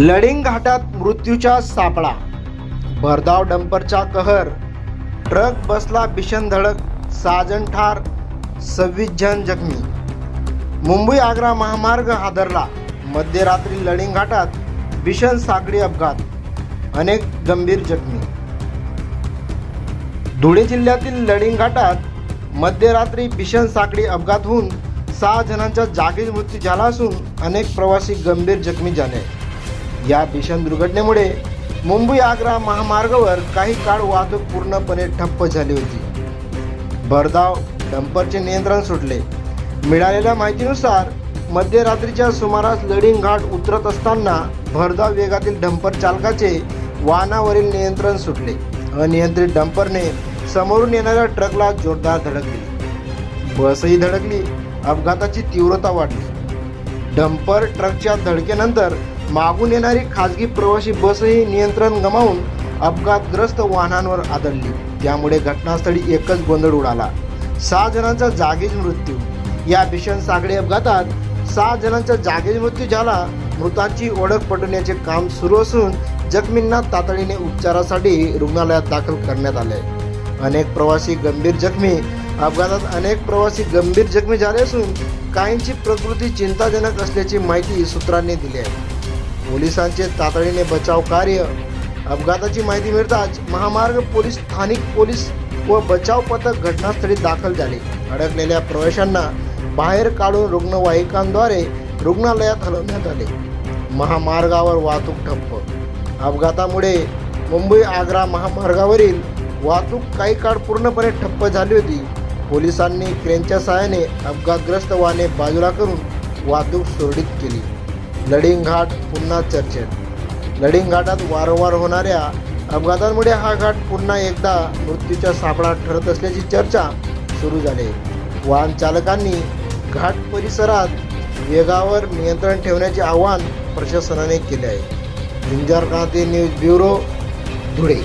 लडिंग घाटात मृत्यूचा सापळा, भरधाव डंपरचा कहर, ट्रक बसला भीषण धडक, 6 जण ठार, 26 जण जखमी. मुंबई आग्रा महामार्ग हादरला, मध्यरात्री लडिंग घाटात भीषण सागरी अपघात, अनेक गंभीर जखमी. धुळे जिल्ह्यातील लडिंग घाटात मध्यरात्री भीषण सागरी अपघात होऊन 6 जणांचा जागीच मृत्यू झाला असून अनेक प्रवासी गंभीर जखमी झाले. या भीषण दुर्घटनेमुळे मुंबई आग्रा महामार्गावर काही काळ वाहतूक पूर्णपणे ठप्प झाली होती. भरधाव डंपरचे नियंत्रण सुटले. मिळालेल्या माहितीनुसार मध्यरात्रीच्या सुमारास लडिंग घाट उतरत असताना भरधाव वेगातील डंपर चालकाचे वाहनावरील नियंत्रण सुटले. अनियंत्रित डंपरने समोरून येणाऱ्या ट्रकला जोरदार धडकली. बसही धडकली. अपघाताची तीव्रता वाढली. डंपर ट्रकच्या धडकेनंतर मागून येणारी खाजगी प्रवासी बसही नियंत्रण गमावून अपघातग्रस्त वाहनांवर आदळली. त्यामुळे घटनास्थळी एकच गोंधळ उडाला. 6 जणांचा जागीच मृत्यू. या भीषण सागरी अपघातात 6 जणांचा जागीच मृत्यू झाला. मृतांची ओळख पटवण्याचे काम सुरू असून जखमींना तातडीने उपचारासाठी रुग्णालयात दाखल करण्यात आले. अनेक प्रवासी गंभीर जखमी. अपघातात अनेक प्रवासी गंभीर जखमी झाले असून काहींची प्रकृती चिंताजनक असल्याची माहिती सूत्रांनी दिली आहे. पोलिसांचे तातडीने बचाव कार्य. अपघाताची माहिती मिळताच महामार्ग पोलीस, स्थानिक पोलीस व बचाव पथक घटनास्थळी दाखल झाले. अडकलेल्या प्रवाशांना बाहेर काढून रुग्णवाहिकांद्वारे रुग्णालयात हलवण्यात आले. महामार्गावर वाहतूक ठप्प. अपघातामुळे मुंबई आग्रा महामार्गावरील वाहतूक काही काळ पूर्णपणे ठप्प झाली होती. पोलिसांनी क्रेनच्या सहाय्याने अपघातग्रस्त वाहने बाजूला करून वाहतूक सुरळीत केली. लडिंग घाट पुन्हा चर्चेत. लडिंग घाटात वारंवार होणाऱ्या अपघातांमुळे हा घाट पुन्हा एकदा मृत्यूचा सापळा ठरत असल्याची चर्चा सुरू झाली. वाहन चालकांनी घाट परिसरात वेगावर नियंत्रण ठेवण्याचे आवाहन प्रशासनाने केले आहे. विंजार क्रांती न्यूज ब्युरो, धुळे.